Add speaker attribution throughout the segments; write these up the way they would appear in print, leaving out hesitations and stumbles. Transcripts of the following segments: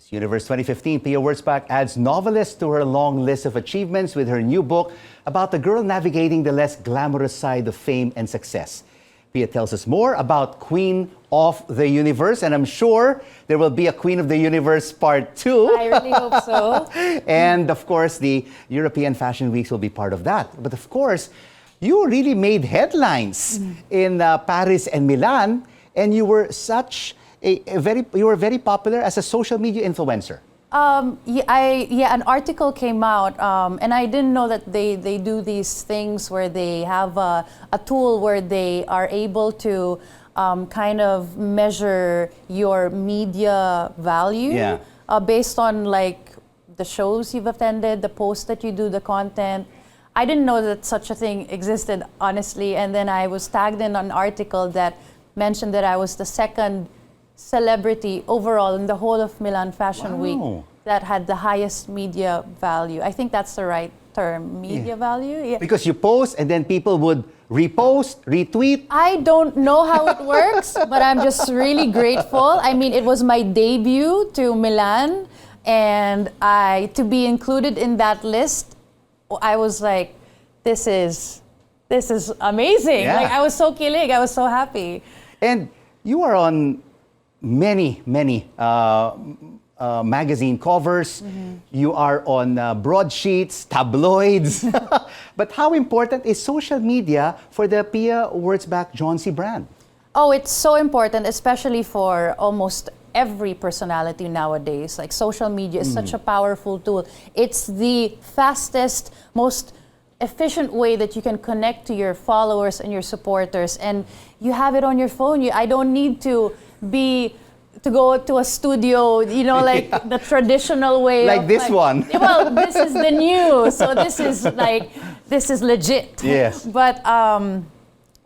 Speaker 1: Miss Universe 2015, Pia Wurtzbach adds novelist to her long list of achievements with her new book about the girl navigating the less glamorous side of fame and success. Pia tells us more about Queen of the Universe, and I'm sure there will be a Queen of the Universe Part 2.
Speaker 2: I really hope so.
Speaker 1: And of course, the European Fashion Weeks will be part of that. But of course, you really made headlines in Paris and Milan, and you were very popular as a social media influencer.
Speaker 2: An article came out, and I didn't know that they do these things where they have a tool where they are able to kind of measure your media value based on like the shows you've attended, the posts that you do, the content. I didn't know that such a thing existed, honestly, and then I was tagged in an article that mentioned that I was the second celebrity overall in the whole of Milan Fashion Week that had the highest media value. I think that's the right term, media value. Yeah.
Speaker 1: Because you post and then people would repost, retweet.
Speaker 2: I don't know how it works, but I'm just really grateful. I mean, it was my debut to Milan, and to be included in that list, I was like, this is amazing.
Speaker 1: Yeah.
Speaker 2: Like, I was so kilig, I was so happy.
Speaker 1: And you are on many magazine covers. You are on broadsheets, tabloids. But how important is social media for the Pia Wurtzbach Johnsy brand?
Speaker 2: Oh, it's so important, especially for almost every personality nowadays. Like, social media is such a powerful tool. It's the fastest, most efficient way that you can connect to your followers and your supporters, and you have it on your phone. I don't need to go to a studio, you know, like the traditional way.
Speaker 1: Like this one.
Speaker 2: Well, this is the new, so this is legit.
Speaker 1: Yes.
Speaker 2: But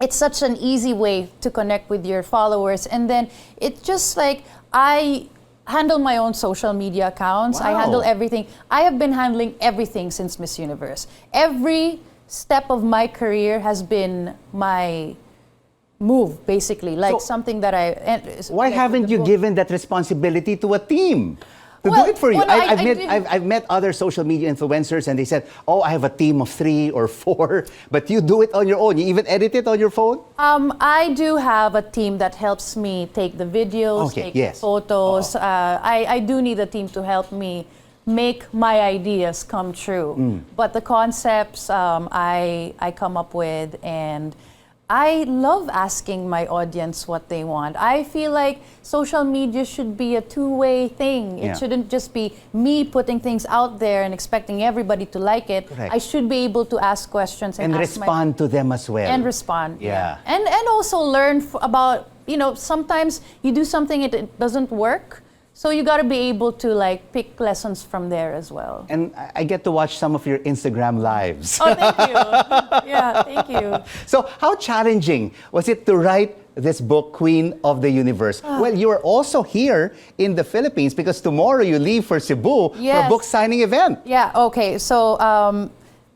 Speaker 2: it's such an easy way to connect with your followers, and then it's just like, I handle my own social media accounts.
Speaker 1: Wow.
Speaker 2: I handle everything. I have been handling everything since Miss Universe. Every step of my career has been my move, basically, like something that
Speaker 1: why haven't you given that responsibility to a team to do it for you? I've met other social media influencers, and they said, oh, I have a team of 3 or 4, but you do it on your own. You even edit it on your phone?
Speaker 2: I do have a team that helps me take the videos, take the photos. I do need a team to help me make my ideas come true. But the concepts I come up with, and I love asking my audience what they want. I feel like social media should be a two-way thing. It shouldn't just be me putting things out there and expecting everybody to like it.
Speaker 1: Correct.
Speaker 2: I should be able to ask questions and
Speaker 1: respond to them as well.
Speaker 2: And respond.
Speaker 1: Yeah.
Speaker 2: And also learn about, you know, sometimes you do something, it doesn't work. So you got to be able to like pick lessons from there as well.
Speaker 1: And I get to watch some of your Instagram lives.
Speaker 2: Oh, thank you. Yeah, thank you.
Speaker 1: So how challenging was it to write this book, Queen of the Universe? Well, you are also here in the Philippines because tomorrow you leave for Cebu for a book signing event.
Speaker 2: Yeah, okay. So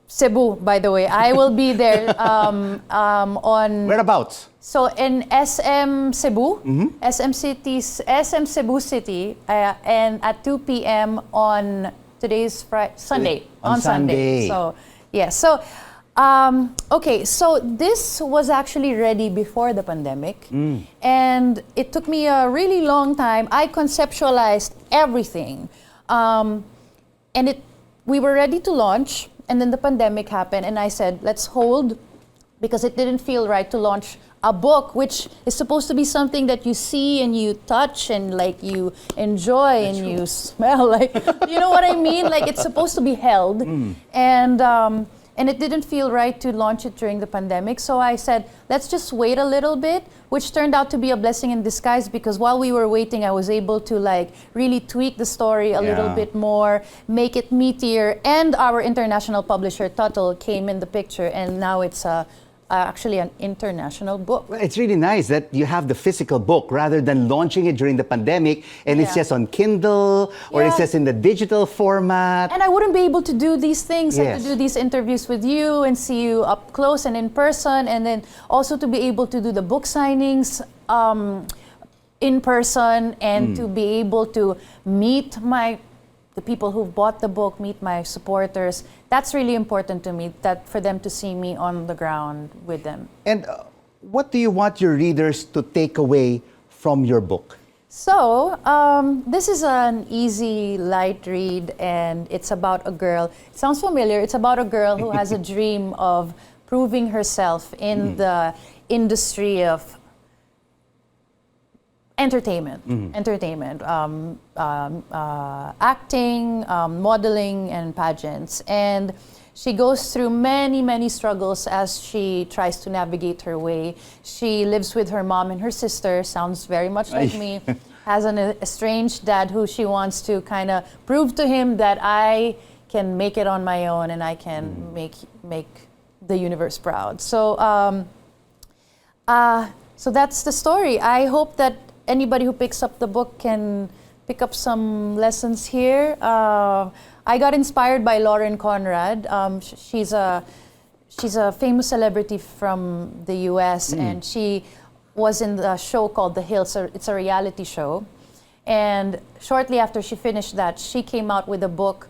Speaker 2: Cebu, by the way, I will be there on...
Speaker 1: Whereabouts?
Speaker 2: So in SM Cebu, SM Cebu City, and at 2 p.m. on today's Sunday.
Speaker 1: On Sunday.
Speaker 2: So, yeah. So, okay. So this was actually ready before the pandemic, and it took me a really long time. I conceptualized everything, and we were ready to launch, and then the pandemic happened, and I said, let's hold, because it didn't feel right to launch a book, which is supposed to be something that you see and you touch and like you enjoy and you smell, like, you know what I mean? Like, it's supposed to be held, and it didn't feel right to launch it during the pandemic. So I said, let's just wait a little bit, which turned out to be a blessing in disguise, because while we were waiting, I was able to like really tweak the story a little bit more, make it meatier, and our international publisher Tuttle came in the picture, and now it's actually an international book.
Speaker 1: Well, it's really nice that you have the physical book rather than launching it during the pandemic and it's just on Kindle or it's just in the digital format.
Speaker 2: And I wouldn't be able to do these things, like to do these interviews with you and see you up close and in person, and then also to be able to do the book signings. in person and to be able to meet the people who've bought the book, meet my supporters. That's really important to me, that for them to see me on the ground with them.
Speaker 1: And what do you want your readers to take away from your book?
Speaker 2: So, this is an easy, light read, and it's about a girl. It sounds familiar. It's about a girl who has a dream of proving herself in the industry of entertainment, acting, modeling, and pageants. And she goes through many, many struggles as she tries to navigate her way. She lives with her mom and her sister, sounds very much like me, has an estranged dad who she wants to kind of prove to him that I can make it on my own and I can make the universe proud. So, so that's the story. I hope that anybody who picks up the book can pick up some lessons here. I got inspired by Lauren Conrad. She's a famous celebrity from the U.S. and she was in the show called The Hills. It's a reality show. And shortly after she finished that, she came out with a book,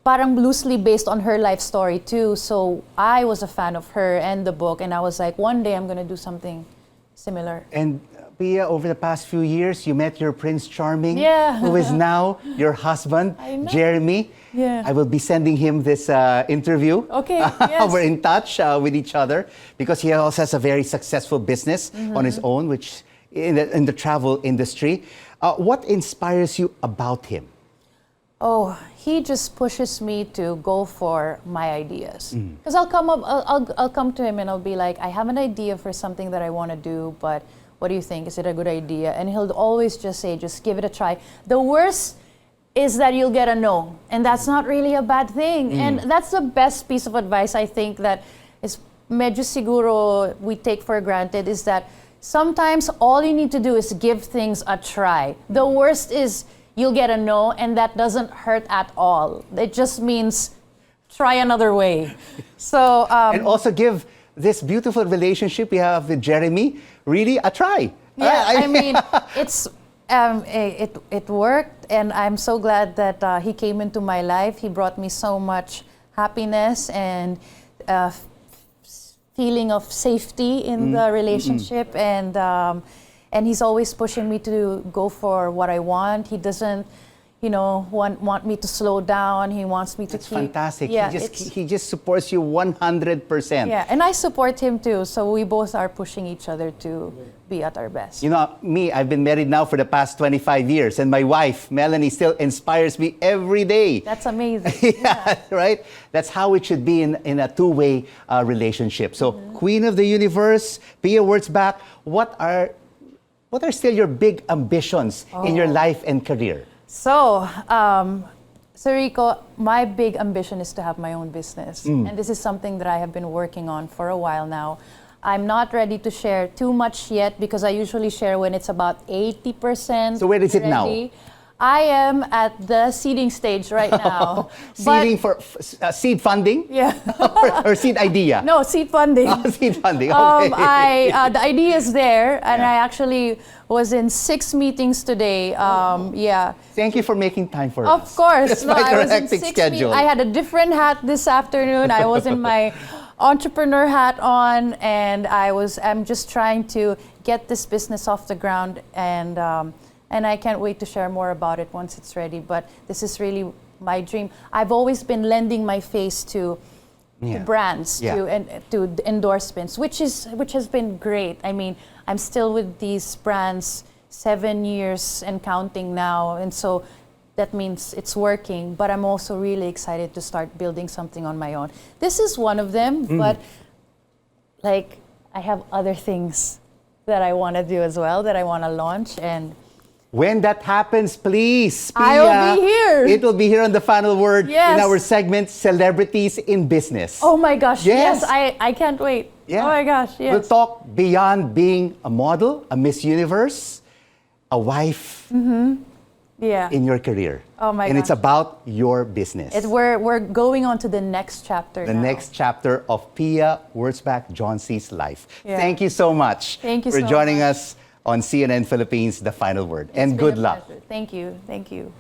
Speaker 2: parang loosely based on her life story too. So I was a fan of her and the book, and I was like, one day I'm gonna do something similar.
Speaker 1: And Pia, over the past few years, you met your Prince Charming,
Speaker 2: Yeah.
Speaker 1: who is now your husband,
Speaker 2: I know.
Speaker 1: Jeremy.
Speaker 2: Yeah.
Speaker 1: I will be sending him this interview.
Speaker 2: Okay, yes.
Speaker 1: We're in touch with each other because he also has a very successful business on his own, which in the travel industry. What inspires you about him?
Speaker 2: Oh, he just pushes me to go for my ideas. Because I'll come to him and I'll be like, I have an idea for something that I want to do, but what do you think? Is it a good idea? And he'll always just say, just give it a try. The worst is that you'll get a no, and that's not really a bad thing. And that's the best piece of advice I think that is medyo siguro we take for granted, is that sometimes all you need to do is give things a try. The worst is you'll get a no, and that doesn't hurt at all. It just means try another way. So
Speaker 1: And also give this beautiful relationship we have with Jeremy really a try.
Speaker 2: yeah, I mean, it's it worked, and I'm so glad that he came into my life. He brought me so much happiness and feeling of safety in the relationship, and he's always pushing me to go for what I want. He doesn't, want me to slow down. He wants me to
Speaker 1: That's
Speaker 2: keep.
Speaker 1: fantastic.
Speaker 2: Yeah,
Speaker 1: He just supports you 100%.
Speaker 2: yeah, and I support him too. So we both are pushing each other to be at our best.
Speaker 1: You know, me, I've been married now for the past 25 years, and my wife, Melanie, still inspires me every day.
Speaker 2: That's amazing.
Speaker 1: Yeah, right? That's how it should be in a two-way relationship. So, Queen of the Universe, Pia Wurtzbach, what are still your big ambitions in your life and career?
Speaker 2: So, Sir Rico, my big ambition is to have my own business. And this is something that I have been working on for a while now. I'm not ready to share too much yet because I usually share when it's about 80%.
Speaker 1: So where is it now?
Speaker 2: I am at the seeding stage right now.
Speaker 1: Seeding for seed funding?
Speaker 2: Yeah.
Speaker 1: or seed idea?
Speaker 2: No, seed funding.
Speaker 1: Seed funding, okay.
Speaker 2: The idea is there, and I actually was in 6 meetings today. Yeah.
Speaker 1: Thank you for making time for
Speaker 2: Of
Speaker 1: us.
Speaker 2: course.
Speaker 1: Despite
Speaker 2: I
Speaker 1: your
Speaker 2: was in
Speaker 1: hectic
Speaker 2: 6
Speaker 1: schedule.
Speaker 2: I had a different hat this afternoon. I was in my entrepreneur hat on, and I'm just trying to get this business off the ground, and I can't wait to share more about it once it's ready. But this is really my dream. I've always been lending my face to brands, to endorsements, which has been great. I mean, I'm still with these brands 7 years and counting now, and so that means it's working. But I'm also really excited to start building something on my own. This is one of them, but like I have other things that I want to do as well, that I want to launch. And
Speaker 1: when that happens, please, Pia,
Speaker 2: I'll be here.
Speaker 1: It will be here on the final word
Speaker 2: Yes.
Speaker 1: in our segment, Celebrities in Business.
Speaker 2: Oh my gosh,
Speaker 1: Yes.
Speaker 2: I can't wait.
Speaker 1: Yeah.
Speaker 2: Oh my gosh, yes.
Speaker 1: We'll talk beyond being a model, a Miss Universe, a wife
Speaker 2: Yeah.
Speaker 1: in your career.
Speaker 2: Oh my
Speaker 1: And it's
Speaker 2: gosh.
Speaker 1: about your business.
Speaker 2: We're going on to the next chapter
Speaker 1: The
Speaker 2: now.
Speaker 1: next chapter of Pia Wurtzbach Johnsey's life.
Speaker 2: Yeah.
Speaker 1: Thank you so much
Speaker 2: Thank you
Speaker 1: for
Speaker 2: so
Speaker 1: joining
Speaker 2: much.
Speaker 1: us on CNN Philippines, The Final Word.
Speaker 2: It's
Speaker 1: And
Speaker 2: been
Speaker 1: good
Speaker 2: a
Speaker 1: luck.
Speaker 2: pleasure. Thank you. Thank you.